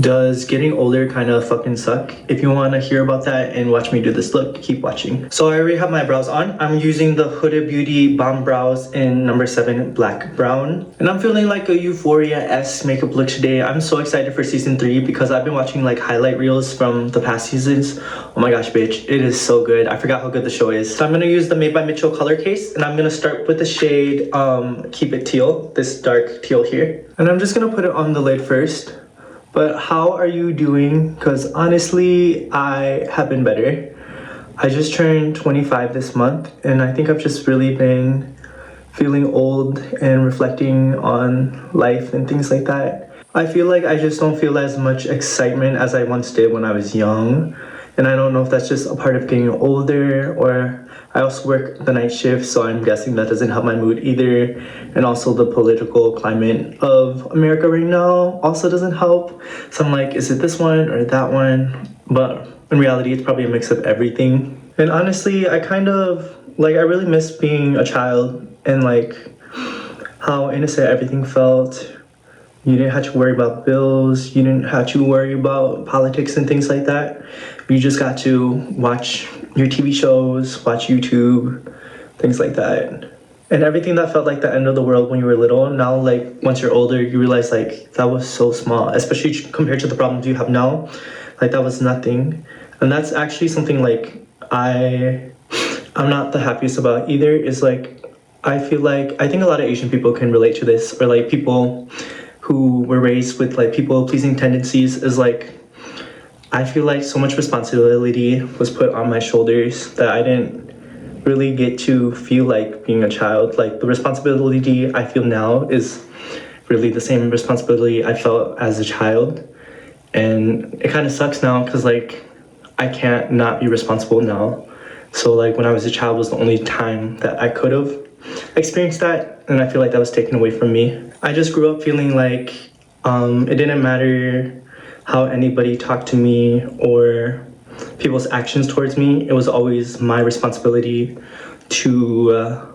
Does getting older kind of fucking suck? If you want to hear about that and watch me do this look, keep watching. So I already have my brows on. I'm using the Huda Beauty Bomb Brows in number 7 black brown. And I'm feeling like a Euphoria-esque makeup look today. I'm so excited for season 3 because I've been watching like highlight reels from the past seasons. Oh my gosh, bitch, it is so good. I forgot how good the show is. So I'm gonna use the Made by Mitchell color case, and I'm gonna start with the shade Keep It Teal, this dark teal here. And I'm just gonna put it on the lid first. But how are you doing? Because honestly, I have been better. I just turned 25 this month, and I think I've just really been feeling old and reflecting on life and things like that. I feel like I just don't feel as much excitement as I once did when I was young. And I don't know if that's just a part of getting older, or I also work the night shift, so I'm guessing that doesn't help my mood either. And also the political climate of America right now also doesn't help. So I'm like, is it this one or that one? But in reality, it's probably a mix of everything. And honestly, I kind of, like, I really miss being a child and like how innocent everything felt. You didn't have to worry about bills. You didn't have to worry about politics and things like that. You just got to watch your TV shows, watch YouTube, things like that. And everything that felt like the end of the world when you were little, now like once you're older, you realize like that was so small, especially compared to the problems you have now. Like that was nothing. And that's actually something like I'm not the happiest about either, is like I think a lot of Asian people can relate to this, or like people who were raised with like people-pleasing tendencies, is like I feel like so much responsibility was put on my shoulders that I didn't really get to feel like being a child. Like the responsibility I feel now is really the same responsibility I felt as a child. And it kind of sucks now because like I can't not be responsible now. So like when I was a child was the only time that I could have experienced that, and I feel like that was taken away from me. I just grew up feeling like it didn't matter how anybody talked to me or people's actions towards me. It was always my responsibility to,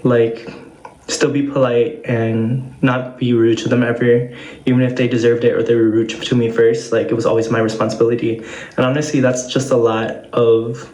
like still be polite and not be rude to them ever, even if they deserved it or they were rude to me first. Like it was always my responsibility. And honestly, that's just a lot of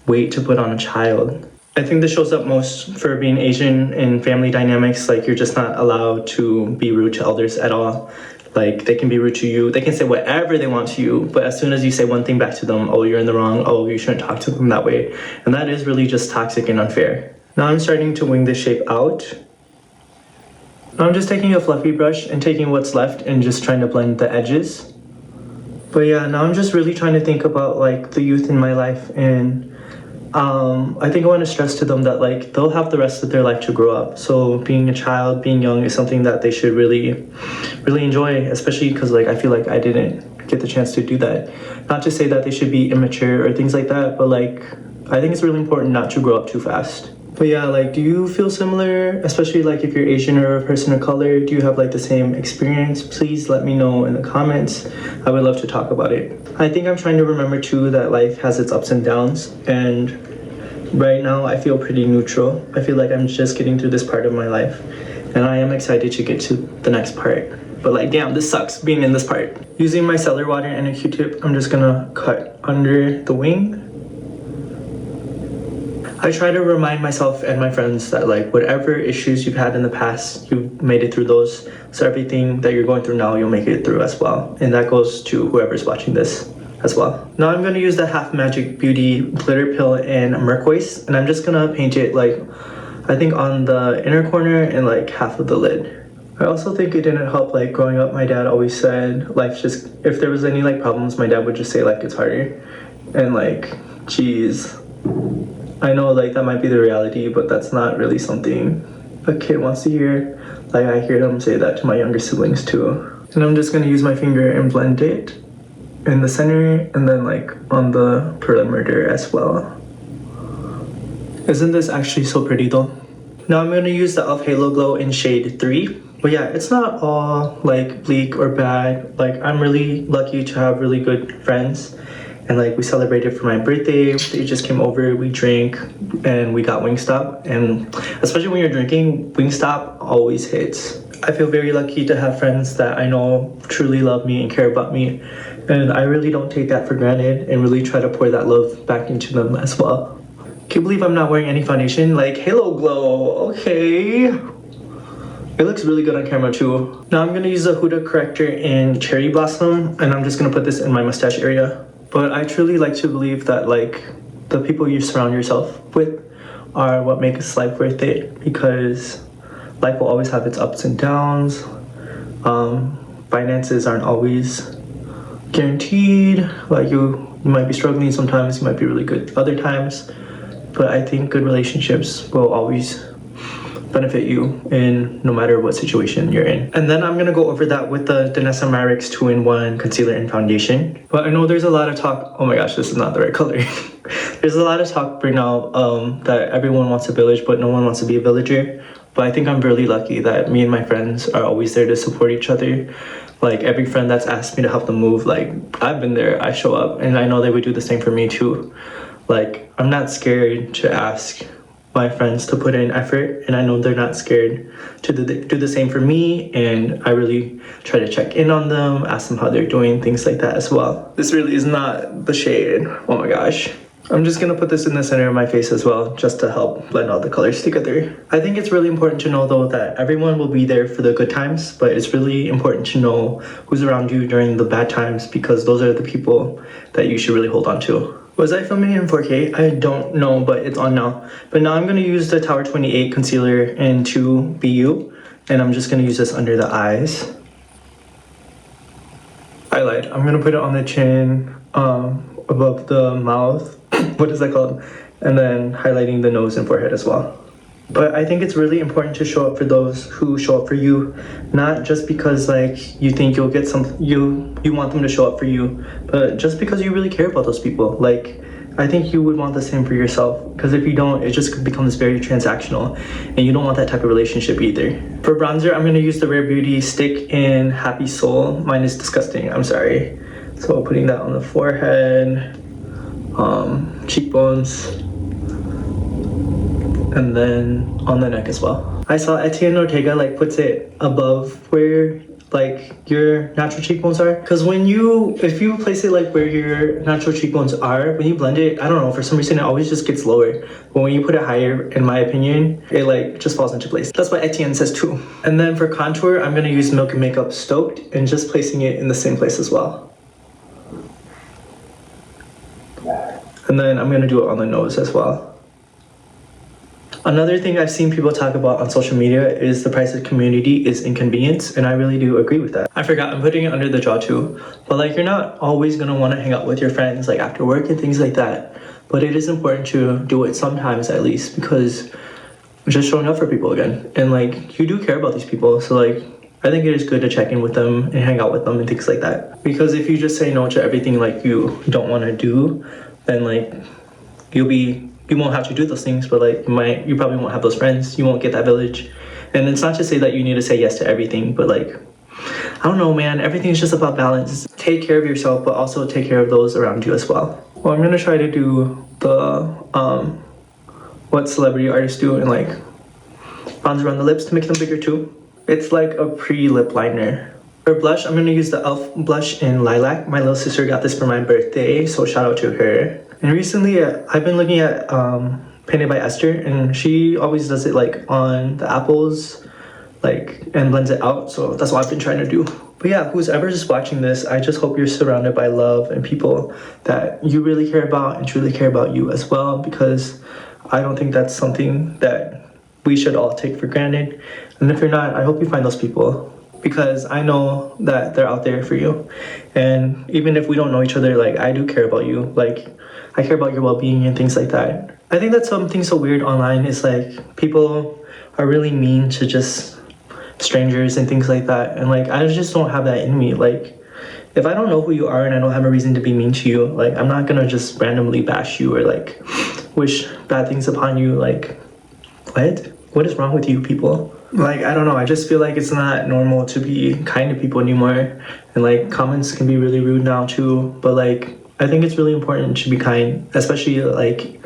weight to put on a child. I think this shows up most for being Asian in family dynamics. Like you're just not allowed to be rude to elders at all. Like they can be rude to you, they can say whatever they want to you, but as soon as you say one thing back to them, oh, you're in the wrong, oh, you shouldn't talk to them that way. And that is really just toxic and unfair. Now I'm starting to wing this shape out. Now I'm just taking a fluffy brush and taking what's left and just trying to blend the edges. But yeah, now I'm just really trying to think about like the youth in my life, and I think I want to stress to them that like they'll have the rest of their life to grow up. So being a child, being young is something that they should really enjoy, especially because like I feel like I didn't get the chance to do that. Not to say that they should be immature or things like that, but like I think it's really important not to grow up too fast. But yeah, like do you feel similar, especially like if you're Asian or a person of color? Do you have like the same experience? Please let me know in the comments. I would love to talk about it. I think I'm trying to remember too that life has its ups and downs, and right now I feel pretty neutral. I feel like I'm just getting through this part of my life, and I am excited to get to the next part. But like damn, this sucks being in this part. Using my cellar water and a Q-tip, I'm just gonna cut under the wing. I try to remind myself and my friends that like whatever issues you've had in the past, you've made it through those. So everything that you're going through now, you'll make it through as well. And that goes to whoever's watching this as well. Now I'm gonna use the Half Magic Beauty glitter pill in Merkways, and I'm just gonna paint it like, I think on the inner corner and like half of the lid. I also think it didn't help, like growing up, my dad always said life just, if there was any like problems, my dad would just say like it's harder. And like, geez, I know like that might be the reality, but that's not really something a kid wants to hear. Like I hear them say that to my younger siblings too. And I'm just gonna use my finger and blend it in the center and then like on the perimeter as well. Isn't this actually so pretty though? Now I'm gonna use the e.l.f. Halo Glow in shade 3. But yeah, it's not all like bleak or bad. Like I'm really lucky to have really good friends. And like we celebrated for my birthday, they just came over, we drank, and we got Wingstop. And especially when you're drinking, Wingstop always hits. I feel very lucky to have friends that I know truly love me and care about me. And I really don't take that for granted and really try to pour that love back into them as well. Can you believe I'm not wearing any foundation? Like, Halo Glow, okay. It looks really good on camera too. Now I'm gonna use a Huda corrector in Cherry Blossom, and I'm just gonna put this in my mustache area. But I truly like to believe that like the people you surround yourself with are what makes life worth it, because life will always have its ups and downs. Finances aren't always guaranteed. Like you might be struggling sometimes, you might be really good other times. But I think good relationships will always benefit you in no matter what situation you're in. And then I'm gonna go over that with the Danessa Myricks 2-in-1 concealer and foundation. But I know there's a lot of talk, oh my gosh, this is not the right color. There's a lot of talk right now that everyone wants a village, but no one wants to be a villager. But I think I'm really lucky that me and my friends are always there to support each other. Like every friend that's asked me to help them move, like I've been there, I show up, and I know they would do the same for me too. Like I'm not scared to ask my friends to put in effort, and I know they're not scared to do the same for me, and I really try to check in on them, ask them how they're doing, things like that as well. This really is not the shade, oh my gosh. I'm just gonna put this in the center of my face as well, just to help blend all the colors together. I think it's really important to know though that everyone will be there for the good times, but it's really important to know who's around you during the bad times, because those are the people that you should really hold on to. Was I filming in 4K? I don't know, but it's on now. But now I'm gonna use the Tower 28 concealer in 2BU, and I'm just gonna use this under the eyes. I lied. I'm gonna put it on the chin, above the mouth. What is that called? And then highlighting the nose and forehead as well. But I think it's really important to show up for those who show up for you, not just because like you think you'll get you want them to show up for you, but just because you really care about those people. Like I think you would want the same for yourself, because if you don't, it just becomes very transactional, and you don't want that type of relationship either. For bronzer, I'm gonna use the Rare Beauty stick in Happy Soul. Mine is disgusting, I'm sorry. So putting that on the forehead, cheekbones, and then on the neck as well. I saw Etienne Ortega like puts it above where like your natural cheekbones are, because if you place it like where your natural cheekbones are, when you blend it, I don't know, for some reason it always just gets lower, but when you put it higher, in my opinion, it like just falls into place. That's what Etienne says too. And then for contour, I'm gonna use Milk and Makeup Stoked, and just placing it in the same place as well. And then I'm gonna do it on the nose as well. Another thing I've seen people talk about on social media is the price of community is inconvenience, and I really do agree with that. I forgot, I'm putting it under the jaw too. But like you're not always gonna wanna hang out with your friends like after work and things like that. But it is important to do it sometimes at least, because just showing up for people again. And like you do care about these people, so like I think it is good to check in with them and hang out with them and things like that. Because if you just say no to everything like you don't wanna do, then like you won't have to do those things, but like you probably won't have those friends, you won't get that village. And it's not to say that you need to say yes to everything, but like I don't know, man, everything's just about balance. Take care of yourself, but also take care of those around you as well. Well, I'm gonna try to do the what celebrity artists do, and like bronze around the lips to make them bigger too. It's like a pre-lip liner. For blush, I'm gonna use the e.l.f. blush in Lilac. My little sister got this for my birthday, so shout out to her. And recently, I've been looking at Painted by Esther, and she always does it like on the apples, like, and blends it out. So that's what I've been trying to do. But yeah, who's ever just watching this, I just hope you're surrounded by love and people that you really care about and truly care about you as well, because I don't think that's something that we should all take for granted. And if you're not, I hope you find those people, because I know that they're out there for you. And even if we don't know each other, like I do care about you. Like I care about your well-being and things like that. I think that's something so weird online is like people are really mean to just strangers and things like that. And like I just don't have that in me. Like if I don't know who you are and I don't have a reason to be mean to you, like I'm not gonna just randomly bash you or like wish bad things upon you. Like what is wrong with you people? Like I don't know, I just feel like it's not normal to be kind to people anymore, and like comments can be really rude now too. But like I think it's really important to be kind, especially like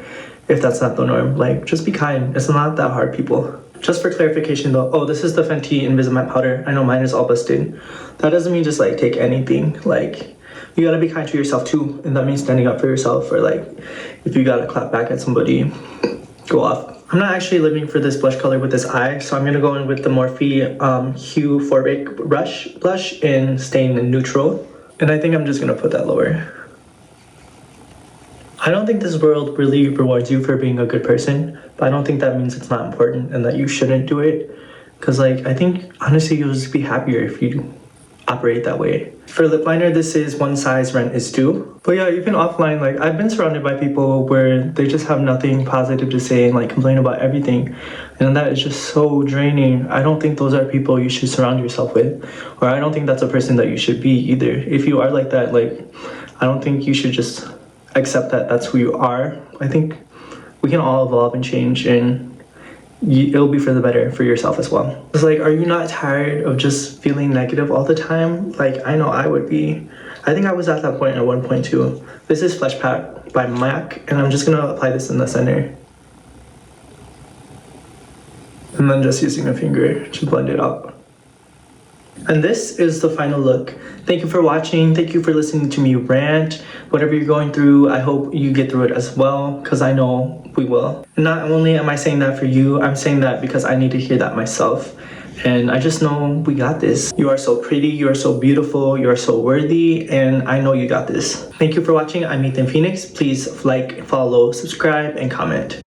if that's not the norm. Like just be kind, it's not that hard, people. Just for clarification though, oh, this is the Fenty Invisalign powder. I know mine is all busted. That doesn't mean just like take anything. Like, you gotta be kind to yourself too, and that means standing up for yourself, or like if you gotta clap back at somebody, go off. I'm not actually living for this blush color with this eye, so I'm gonna go in with the Morphe Hue Forbake blush in Stain Neutral, and I think I'm just gonna put that lower. I don't think this world really rewards you for being a good person, but I don't think that means it's not important and that you shouldn't do it. Cause like, I think honestly you'll just be happier if you operate that way. For lip liner, this is One Size Rent Is Due. But yeah, even offline, like I've been surrounded by people where they just have nothing positive to say and like complain about everything. And that is just so draining. I don't think those are people you should surround yourself with. Or I don't think that's a person that you should be either. If you are like that, like, I don't think you should just accept that that's who you are. I think we can all evolve and change, and it'll be for the better for yourself as well. It's like, are you not tired of just feeling negative all the time? Like, I know I would be. I think I was at that point at one point too. This is Flesh Pack by MAC, and I'm just gonna apply this in the center. And then just using a finger to blend it out. And this is the final look. Thank you for watching. Thank you for listening to me rant. Whatever you're going through, I hope you get through it as well, because I know we will. And not only am I saying that for you, I'm saying that because I need to hear that myself. And I just know we got this. You are so pretty, you are so beautiful, you are so worthy, and I know you got this. Thank you for watching. I'm Ethan Phoenix. Please like, follow, subscribe, and comment.